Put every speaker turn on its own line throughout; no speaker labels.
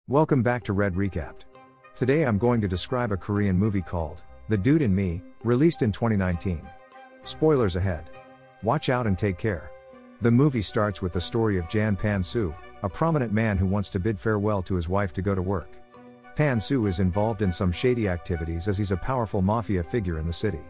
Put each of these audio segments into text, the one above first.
Welcome back to Red Recapped. Today I'm going to describe a Korean movie called The Dude in Me, released in 2019. Spoilers ahead. Watch out and take care. The movie starts with the story of Jan Pan-soo, a prominent man who wants to bid farewell to his wife to go to work. Pan-soo is involved in some shady activities as he's a powerful mafia figure in the city.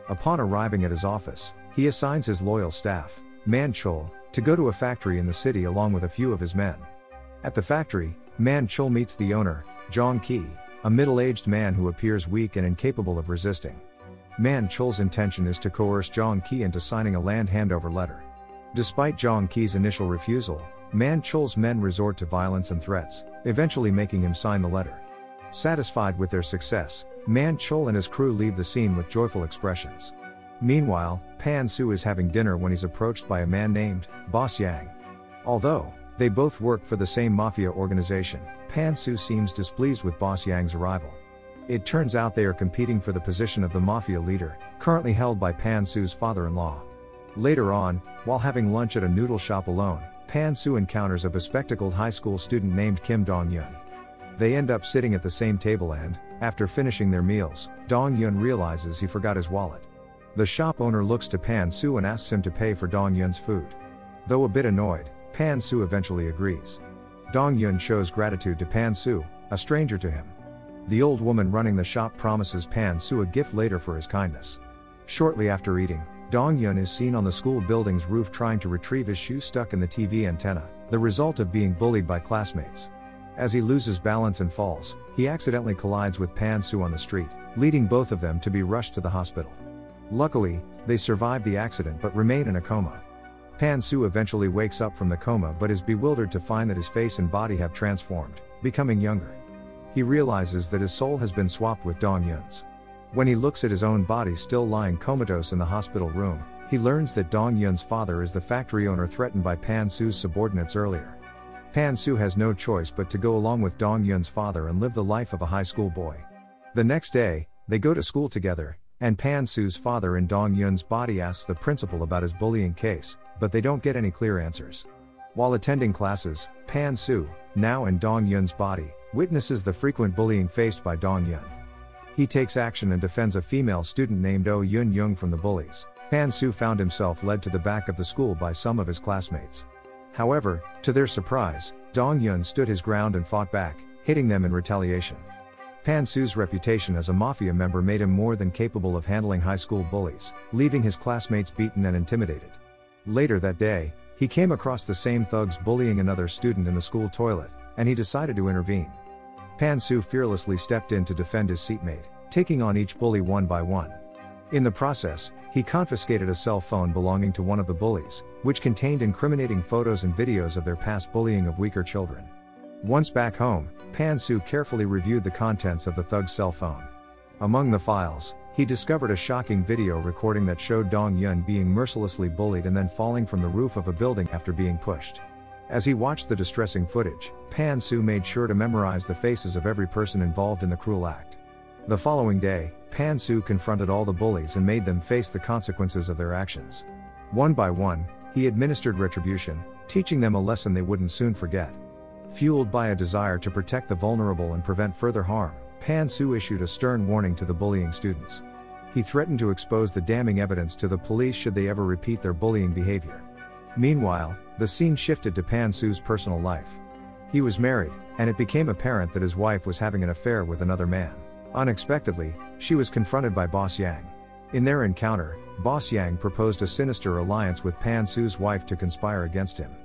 Upon arriving at his office, he assigns his loyal staff, Man Chul, to go to a factory in the city along with a few of his men. At the factory, Man Chul meets the owner, Jong Ki, a middle-aged man who appears weak and incapable of resisting. Man Chul's intention is to coerce Jong Ki into signing a land handover letter. Despite Jong Ki's initial refusal, Man Chul's men resort to violence and threats, eventually making him sign the letter. Satisfied with their success, Man Chul and his crew leave the scene with joyful expressions. Meanwhile, Pan-soo is having dinner when he's approached by a man named Boss Yang. Although they both work for the same mafia organization, Pan-soo seems displeased with Boss Yang's arrival. It turns out they are competing for the position of the mafia leader, currently held by Pan-soo's father-in-law. Later on, while having lunch at a noodle shop alone, Pan-soo encounters a bespectacled high school student named Kim Dong-yun. They end up sitting at the same table and, after finishing their meals, Dong-yun realizes he forgot his wallet. The shop owner looks to Pan-soo and asks him to pay for Dong-yun's food. Though a bit annoyed, Pan-soo eventually agrees. Dong-yun shows gratitude to Pan-soo, a stranger to him. The old woman running the shop promises Pan-soo a gift later for his kindness. Shortly after eating, Dong-yun is seen on the school building's roof trying to retrieve his shoe stuck in the TV antenna, the result of being bullied by classmates. As he loses balance and falls, he accidentally collides with Pan-soo on the street, leading both of them to be rushed to the hospital. Luckily, they survive the accident but remain in a coma. Pan-soo eventually wakes up from the coma but is bewildered to find that his face and body have transformed, becoming younger. He realizes that his soul has been swapped with Dong-yun's. When he looks at his own body still lying comatose in the hospital room, he learns that Dong-yun's father is the factory owner threatened by Pan-soo's subordinates earlier. Pan-soo has no choice but to go along with Dong-yun's father and live the life of a high school boy. The next day, they go to school together, and Pan-soo's father in Dong-yun's body asks the principal about his bullying case, but they don't get any clear answers. While attending classes, Pan-soo, now in Dong-yun's body, witnesses the frequent bullying faced by Dong-yun. He takes action and defends a female student named Oh Yun-young from the bullies. Pan-soo found himself led to the back of the school by some of his classmates. However, to their surprise, Dong-yun stood his ground and fought back, hitting them in retaliation. Pan-soo's reputation as a mafia member made him more than capable of handling high school bullies, leaving his classmates beaten and intimidated. Later that day, he came across the same thugs bullying another student in the school toilet, and he decided to intervene. Pan-soo fearlessly stepped in to defend his seatmate, taking on each bully one by one. In the process, he confiscated a cell phone belonging to one of the bullies, which contained incriminating photos and videos of their past bullying of weaker children. Once back home, Pan-soo carefully reviewed the contents of the thug's cell phone. Among the files, he discovered a shocking video recording that showed Dong-yun being mercilessly bullied and then falling from the roof of a building after being pushed. As he watched the distressing footage, Pan-soo made sure to memorize the faces of every person involved in the cruel act. The following day, Pan-soo confronted all the bullies and made them face the consequences of their actions. One by one, he administered retribution, teaching them a lesson they wouldn't soon forget. Fueled by a desire to protect the vulnerable and prevent further harm, Pan-soo issued a stern warning to the bullying students. He threatened to expose the damning evidence to the police should they ever repeat their bullying behavior. Meanwhile, the scene shifted to Pan-soo's personal life. He was married, and it became apparent that his wife was having an affair with another man. Unexpectedly, she was confronted by Boss Yang. In their encounter, Boss Yang proposed a sinister alliance with Pan-soo's wife to conspire against him.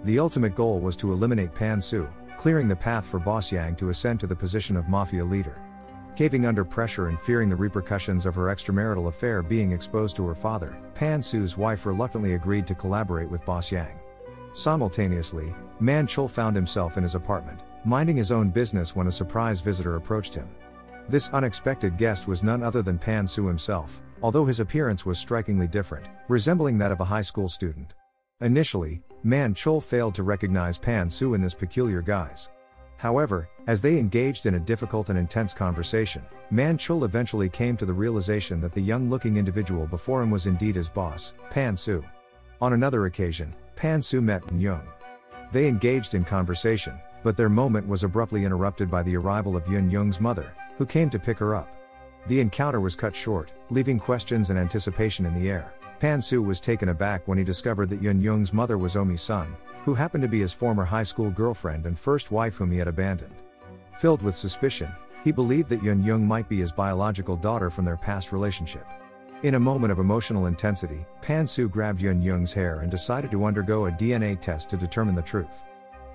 The ultimate goal was to eliminate Pan-soo, clearing the path for Boss Yang to ascend to the position of mafia leader. Caving under pressure and fearing the repercussions of her extramarital affair being exposed to her father, Pan-soo's wife reluctantly agreed to collaborate with Boss Yang. Simultaneously, Man Chul found himself in his apartment, minding his own business when a surprise visitor approached him. This unexpected guest was none other than Pan-soo himself, although his appearance was strikingly different, resembling that of a high school student. Initially, Man Chul failed to recognize Pan-soo in this peculiar guise. However, as they engaged in a difficult and intense conversation, Man Chul eventually came to the realization that the young-looking individual before him was indeed his boss, Pan-soo. On another occasion, Pan-soo met Young. They engaged in conversation, but their moment was abruptly interrupted by the arrival of Yun Young's mother, who came to pick her up. The encounter was cut short, leaving questions and anticipation in the air. Pan-soo was taken aback when he discovered that Yun Young's mother was Omi's son, who happened to be his former high school girlfriend and first wife whom he had abandoned. Filled with suspicion, he believed that Yun Young might be his biological daughter from their past relationship. In a moment of emotional intensity, Pan-soo grabbed Yun Young's hair and decided to undergo a DNA test to determine the truth.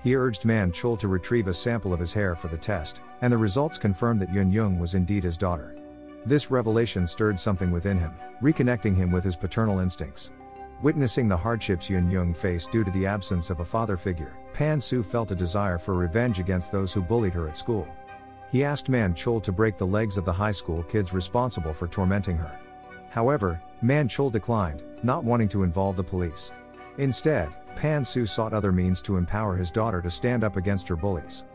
He urged Man-chul to retrieve a sample of his hair for the test, and the results confirmed that Yun Young was indeed his daughter. This revelation stirred something within him, reconnecting him with his paternal instincts. Witnessing the hardships Yun Young faced due to the absence of a father figure, Pan-soo felt a desire for revenge against those who bullied her at school. He asked Man-chul to break the legs of the high school kids responsible for tormenting her. However, Man-chul declined, not wanting to involve the police. Instead, Pan-soo sought other means to empower his daughter to stand up against her bullies.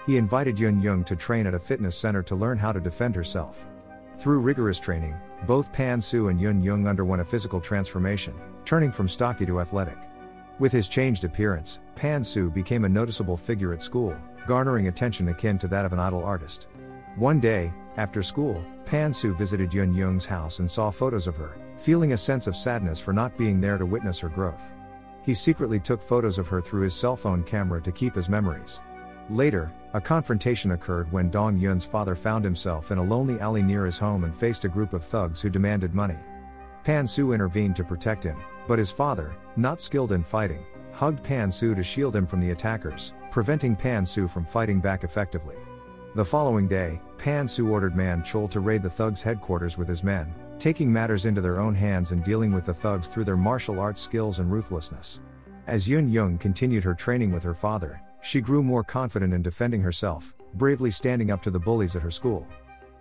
He invited Yun Young to train at a fitness center to learn how to defend herself. Through rigorous training, both Pan-soo and Yun Young underwent a physical transformation, turning from stocky to athletic. With his changed appearance, Pan-soo became a noticeable figure at school, garnering attention akin to that of an idol artist. One day, after school, Pan-soo visited Yun Young's house and saw photos of her, feeling a sense of sadness for not being there to witness her growth. He secretly took photos of her through his cell phone camera to keep his memories. Later, a confrontation occurred when Dong Yun's father found himself in a lonely alley near his home and faced a group of thugs who demanded money. Pan-soo intervened to protect him, but his father, not skilled in fighting, hugged Pan-soo to shield him from the attackers, preventing Pan-soo from fighting back effectively. The following day, Pan-soo ordered Man-chul to raid the thugs' headquarters with his men, taking matters into their own hands and dealing with the thugs through their martial arts skills and ruthlessness. As Yun Young continued her training with her father, she grew more confident in defending herself, bravely standing up to the bullies at her school.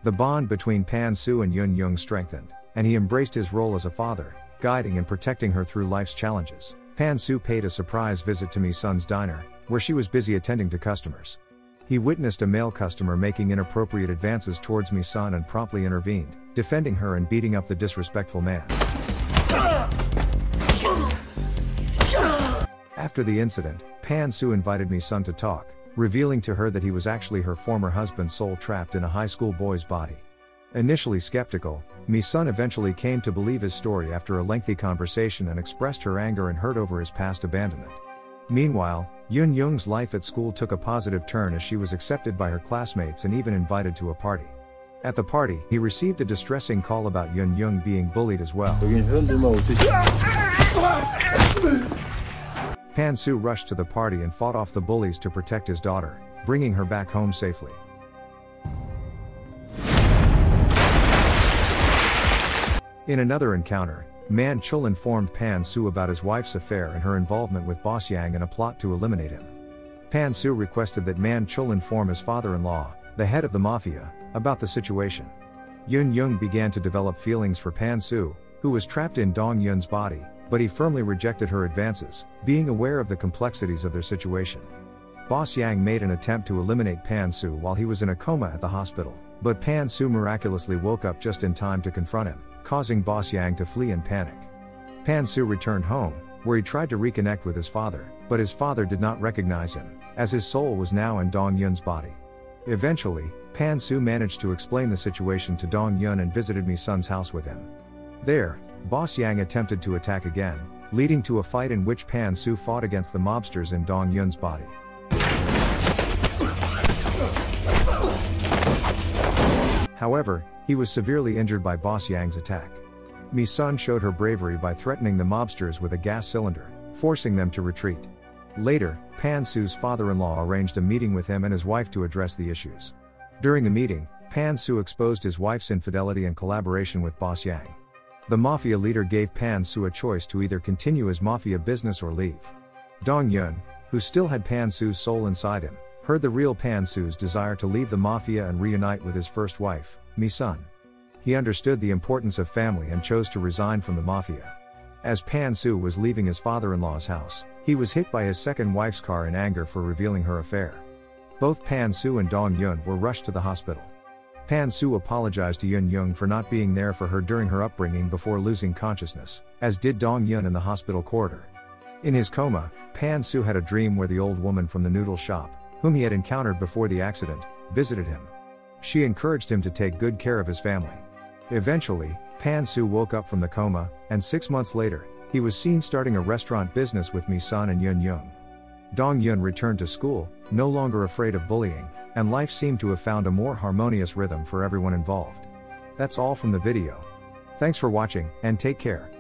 The bond between Pan-soo and Yun Young strengthened, and he embraced his role as a father, guiding and protecting her through life's challenges. Pan-soo paid a surprise visit to Mi-sun's diner, where she was busy attending to customers. He witnessed a male customer making inappropriate advances towards Mi-sun and promptly intervened, defending her and beating up the disrespectful man. After the incident, Pan-soo invited Mi-sun to talk, revealing to her that he was actually her former husband's soul trapped in a high school boy's body. Initially skeptical, Mi-sun eventually came to believe his story after a lengthy conversation and expressed her anger and hurt over his past abandonment. Meanwhile, Yun Young's life at school took a positive turn as she was accepted by her classmates and even invited to a party. At the party, he received a distressing call about Yun Young being bullied as well. Pan-soo rushed to the party and fought off the bullies to protect his daughter, bringing her back home safely. In another encounter, Man-chul informed Pan-soo about his wife's affair and her involvement with Boss Yang in a plot to eliminate him. Pan-soo requested that Man-chul inform his father-in-law, the head of the Mafia, about the situation. Yun Young began to develop feelings for Pan-soo, who was trapped in Dong Yun's body, but he firmly rejected her advances, being aware of the complexities of their situation. Boss Yang made an attempt to eliminate Pan-soo while he was in a coma at the hospital, but Pan-soo miraculously woke up just in time to confront him, causing Boss Yang to flee in panic. Pan-soo returned home, where he tried to reconnect with his father, but his father did not recognize him, as his soul was now in Dong Yun's body. Eventually, Pan-soo managed to explain the situation to Dong Yun and visited Mi-sun's house with him. There, Boss Yang attempted to attack again, leading to a fight in which Pan-soo fought against the mobsters in Dong Yun's body. However, he was severely injured by Boss Yang's attack. Mi-sun showed her bravery by threatening the mobsters with a gas cylinder, forcing them to retreat. Later, Pan-soo's father-in-law arranged a meeting with him and his wife to address the issues. During the meeting, Pan-soo exposed his wife's infidelity and collaboration with Boss Yang. The Mafia leader gave Pan-soo a choice to either continue his Mafia business or leave. Dong Yun, who still had Pan-soo's soul inside him, heard the real Pan-soo's desire to leave the Mafia and reunite with his first wife, Mi-sun. He understood the importance of family and chose to resign from the Mafia. As Pan-soo was leaving his father-in-law's house, he was hit by his second wife's car in anger for revealing her affair. Both Pan-soo and Dong Yun were rushed to the hospital. Pan-soo apologized to Yun Young for not being there for her during her upbringing before losing consciousness, as did Dong Yun in the hospital corridor. In his coma, Pan-soo had a dream where the old woman from the noodle shop, whom he had encountered before the accident, visited him. She encouraged him to take good care of his family. Eventually, Pan Su woke up from the coma, and 6 months later, he was seen starting a restaurant business with Mi-sun and Yun-Young. Dong-Yun returned to school, no longer afraid of bullying, and life seemed to have found a more harmonious rhythm for everyone involved. That's all from the video. Thanks for watching, and take care.